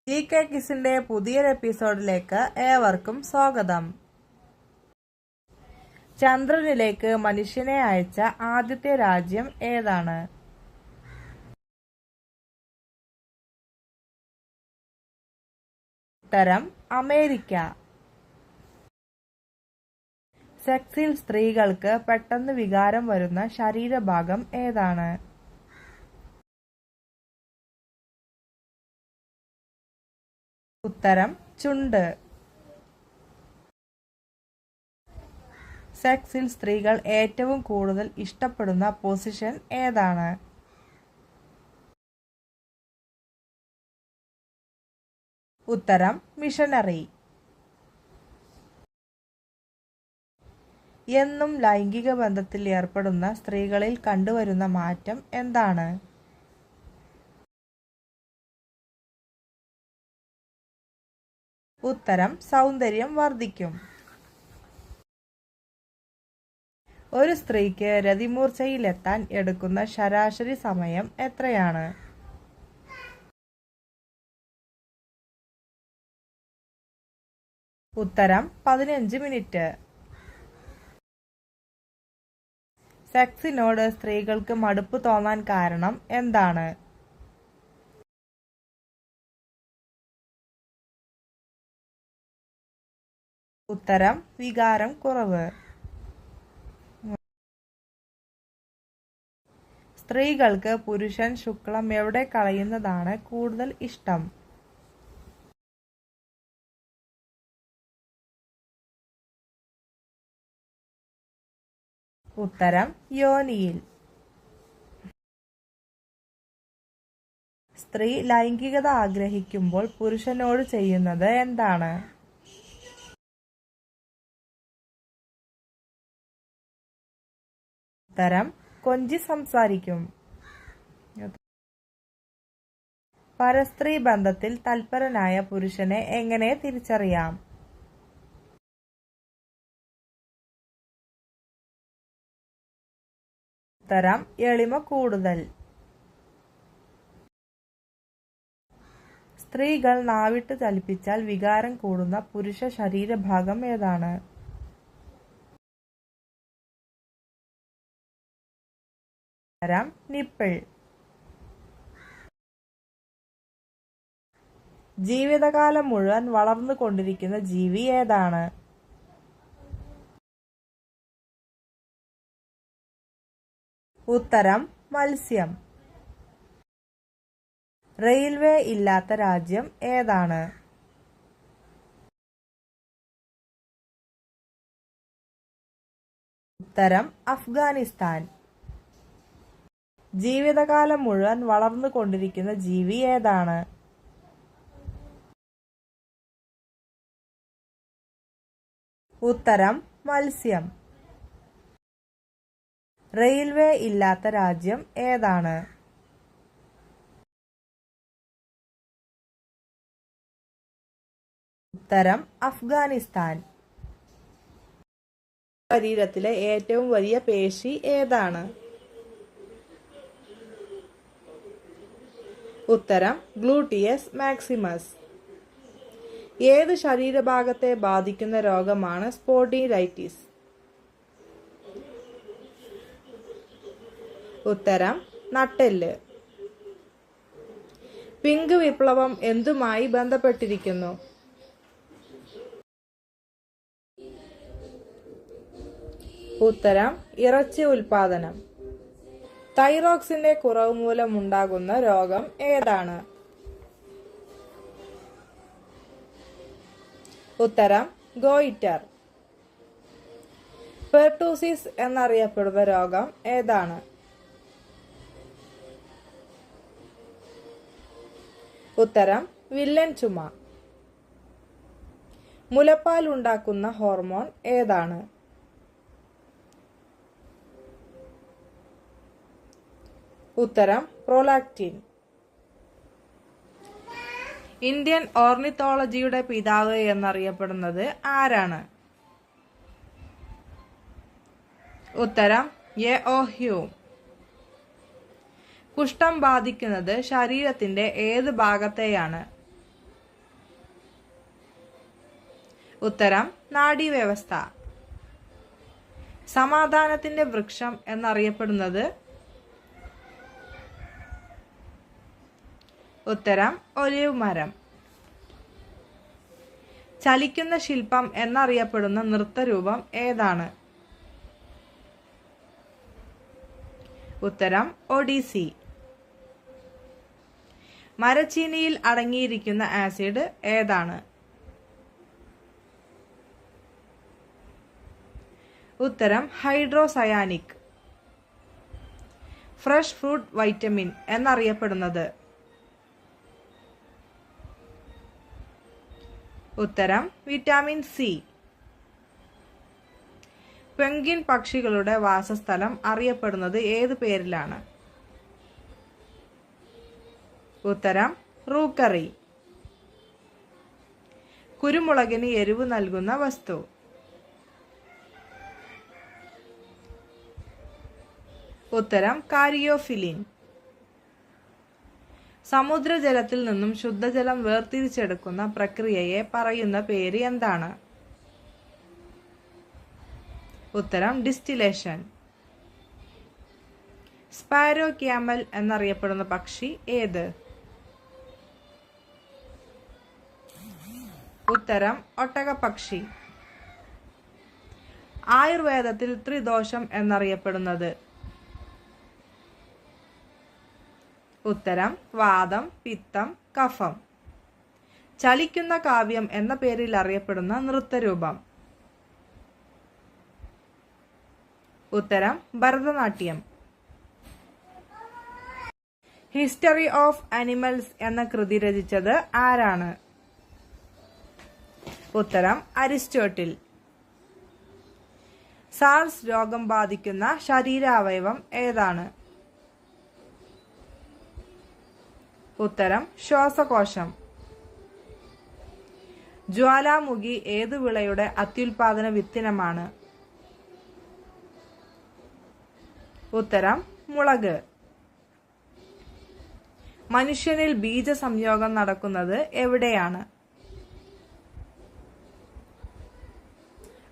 GK കിസിന്റെ പുതിയൊരു എപ്പിസോഡിലേക്ക് ഏവർക്കും സ്വാഗതം. ചന്ദ്രനിലേക്ക് മനുഷ്യനെ അയച്ച ആദ്യത്തെ രാജ്യം ഏതാണ്? ഉത്തരം അമേരിക്ക. സെക്സിൽ സ്ത്രീകൾക്ക് പെട്ടെന്ന് വികാരം വരുന്ന ശരീരഭാഗം ഏതാണ്? ഉത്തരം ചുണ്ട്. സെക്സിൽ സ്ത്രീകൾ ഏറ്റവും കൂടുതൽ ഇഷ്ടപ്പെടുന്ന പൊസിഷൻ ഏതാണ്? ഉത്തരം മിഷനറി. എന്നും ലൈംഗിക ബന്ധത്തിൽ ഏർപ്പെടുന്ന സ്ത്രീകളിൽ കണ്ടുവരുന്ന മാറ്റം എന്താണ്? ഉത്തരം സൗന്ദര്യം വർദ്ധിക്കും. ഒരു സ്ത്രീക്ക് രതിമൂർച്ചയിലെത്താൻ എടുക്കുന്ന ശരാശരി സമയം എത്രയാണ്? ഉത്തരം 15 മിനിറ്റ്. സെക്സിനോട് സ്ത്രീകൾക്ക് മടുപ്പ് തോന്നാൻ കാരണം എന്താണ്? ഉത്തരം വികാരം കുറവ്. സ്ത്രീകൾക്ക് പുരുഷൻ ശുക്ലം എവിടെ കളയുന്നതാണ് കൂടുതൽ ഇഷ്ടം? ഉത്തരം യോനിയിൽ. സ്ത്രീ ലൈംഗികത ആഗ്രഹിക്കുമ്പോൾ പുരുഷനോട് ചെയ്യുന്നത് എന്താണ്? ഉത്തരം കൊഞ്ചി സംസാരിക്കും. പരസ്ത്രീ ബന്ധത്തിൽ തൽപരനായ പുരുഷനെ എങ്ങനെ തിരിച്ചറിയാം? ഉത്തരം എളിമ കൂടുതൽ. സ്ത്രീകൾ നാവിട്ട് ചലിപ്പിച്ചാൽ വികാരം കൂടുന്ന പുരുഷ ശരീരഭാഗം ഏതാണ്? ഉത്തരം നിപ്പിൾ. ജീവിതകാലം മുഴുവൻ വളർന്നുകൊണ്ടിരിക്കുന്ന ജീവി ഏതാണ്? ഉത്തരം മത്സ്യം. റെയിൽവേ ഇല്ലാത്ത രാജ്യം ഏതാണ്? ഉത്തരം അഫ്ഗാനിസ്ഥാൻ. ജീവിതകാലം മുഴുവൻ വളർന്നുകൊണ്ടിരിക്കുന്ന ജീവി ഏതാണ്? ഉത്തരം മത്സ്യം. റെയിൽവേ ഇല്ലാത്ത രാജ്യം ഏതാണ്? ഉത്തരം അഫ്ഗാനിസ്ഥാൻ. ശരീരത്തിലെ ഏറ്റവും വലിയ പേശി ഏതാണ്? ഉത്തരം ഗ്ലൂട്ടിയസ് മാക്സിമസ്. ഏത് ശരീരഭാഗത്തെ ബാധിക്കുന്ന രോഗമാണ് സ്പോണ്ടിലൈറ്റിസ്? ഉത്തരം നട്ടെല്ല്. പിങ്ക് വിപ്ലവം എന്തുമായി ബന്ധപ്പെട്ടിരിക്കുന്നു? ഉത്തരം ഇറച്ചി ഉൽപാദനം. തൈറോക്സിന്റെ കുറവ് മൂലം ഉണ്ടാകുന്ന രോഗം ഏതാണ്? ഉത്തരം ഗോയിറ്റർ. പെർട്ടൂസിസ് എന്നറിയപ്പെടുന്ന രോഗം ഏതാണ്? ഉത്തരം വില്ലൻ ചുമ. മുലപ്പാൽ ഉണ്ടാക്കുന്ന ഹോർമോൺ ഏതാണ്? ഉത്തരം പ്രോലാക്റ്റിൻ. ഇന്ത്യൻ ഓർണിത്തോളജിയുടെ പിതാവ് എന്നറിയപ്പെടുന്നത് ആരാണ്? ഉത്തരം എ.ഒ. ഹ്യൂം. കുഷ്ഠം ബാധിക്കുന്നത് ശരീരത്തിന്റെ ഏത് ഭാഗത്തെയാണ്? ഉത്തരം നാഡീവ്യവസ്ഥ. സമാധാനത്തിന്റെ വൃക്ഷം എന്നറിയപ്പെടുന്നത്? ഉത്തരം ഒലിവ് മരം. ചലിക്കുന്ന ശില്പം എന്നറിയപ്പെടുന്ന നൃത്തരൂപം ഏതാണ്? ഉത്തരം ഒഡീസി. മരച്ചീനിയിൽ അടങ്ങിയിരിക്കുന്ന ആസിഡ് ഏതാണ്? ഉത്തരം ഹൈഡ്രോസയാനിക്. ഫ്രഷ് ഫ്രൂട്ട് വൈറ്റമിൻ എന്നറിയപ്പെടുന്നത്? ഉത്തരം വിറ്റാമിൻ സി. പെൻഗ്വിൻ പക്ഷികളുടെ വാസസ്ഥലം അറിയപ്പെടുന്നത് ഏത് പേരിലാണ്? ഉത്തരം റൂക്കറി. കുരുമുളകിന് എരിവ് നൽകുന്ന വസ്തു? ഉത്തരം കാരിയോഫിലിൻ. സമുദ്രജലത്തിൽ നിന്നും ശുദ്ധജലം വേർതിരിച്ചെടുക്കുന്ന പ്രക്രിയയെ പറയുന്ന പേര് എന്താണ്? ഉത്തരം ഡിസ്റ്റിലേഷൻ. സ്പാരോ ക്യാമൽ എന്നറിയപ്പെടുന്ന പക്ഷി ഏത്? ഉത്തരം ഒട്ടകപ്പക്ഷി. ആയുർവേദത്തിൽ ത്രിദോഷം എന്നറിയപ്പെടുന്നത്? ഉത്തരം വാതം, പിത്തം, കഫം. ചലിക്കുന്ന കാവ്യം എന്ന പേരിൽ അറിയപ്പെടുന്ന നൃത്തരൂപം? ഉത്തരം ഭരതനാട്യം. ഹിസ്റ്ററി ഓഫ് അനിമൽസ് എന്ന കൃതി രചിച്ചത് ആരാണ്? ഉത്തരം അരിസ്റ്റോട്ടിൽ. സാർസ് രോഗം ബാധിക്കുന്ന ശരീരാവയവം ഏതാണ്? ഉത്തരം ശ്വാസകോശം. ജ്വാലാമുഖി ഏതു വിളയുടെ അത്യുൽപാദന വിത്തിനമാണ്? ഉത്തരം മുളക്. മനുഷ്യനിൽ ബീജസംയോഗം നടക്കുന്നത് എവിടെയാണ്?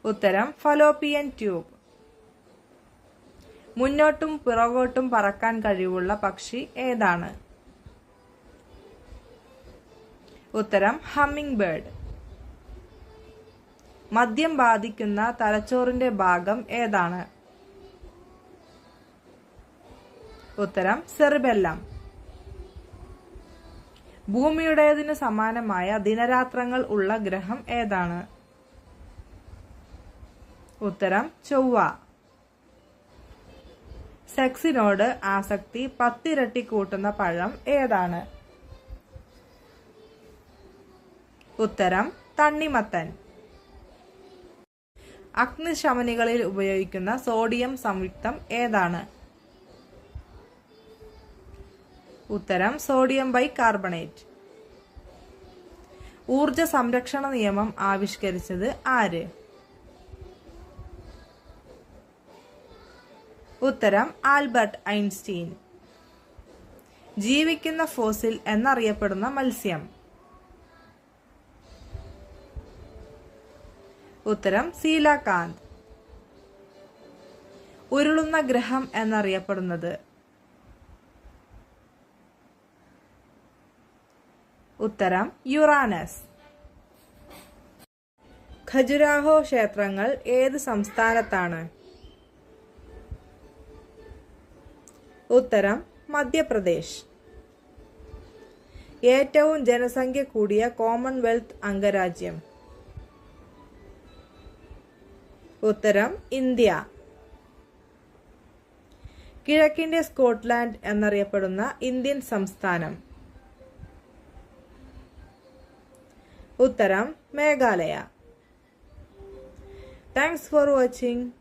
ഉത്തരം ഫലോപ്പിയൻ ട്യൂബ്. മുന്നോട്ടും പിറകോട്ടും പറക്കാൻ കഴിവുള്ള പക്ഷി ഏതാണ്? ഉത്തരം ഹമ്മിങ് ബേർഡ്. മദ്യം ബാധിക്കുന്ന തലച്ചോറിന്റെ ഭാഗം ഏതാണ്? ഉത്തരം സെറിബെല്ലം. ഭൂമിയുടേതിനു സമാനമായ ദിനരാത്രങ്ങൾ ഉള്ള ഗ്രഹം ഏതാണ്? ഉത്തരം ചൊവ്വ. സെക്സിനോട് ആസക്തി 10 ഇരട്ടി കൂട്ടുന്ന പഴം ഏതാണ്? ഉത്തരം തണ്ണിമത്തൻ. അഗ്നിശമനികളിൽ ഉപയോഗിക്കുന്ന സോഡിയം സംയുക്തം ഏതാണ്? ഉത്തരം സോഡിയം ബൈകാർബണേറ്റ്. ഊർജ സംരക്ഷണ നിയമം ആവിഷ്കരിച്ചത് ആര്? ഉത്തരം ആൽബർട്ട് ഐൻസ്റ്റീൻ. ജീവിക്കുന്ന ഫോസിൽ എന്നറിയപ്പെടുന്ന മത്സ്യം? ഉത്തരം സീലാകാന്ത്. ഉരുളുന്ന ഗ്രഹം എന്നറിയപ്പെടുന്നത്? ഉത്തരം യുറാനസ്. ഖജുരാഹോ ക്ഷേത്രങ്ങൾ ഏത് സംസ്ഥാനത്താണ്? ഉത്തരം മധ്യപ്രദേശ്. ഏറ്റവും ജനസംഖ്യ കൂടിയ കോമൺവെൽത്ത് അംഗരാജ്യം? ഉത്തരം ഇന്ത്യ. കിഴക്കിന്റെ സ്കോട്ട്ലാൻഡ് എന്നറിയപ്പെടുന്ന ഇന്ത്യൻ സംസ്ഥാനം? ഉത്തരം മേഘാലയ. Thanks for watching.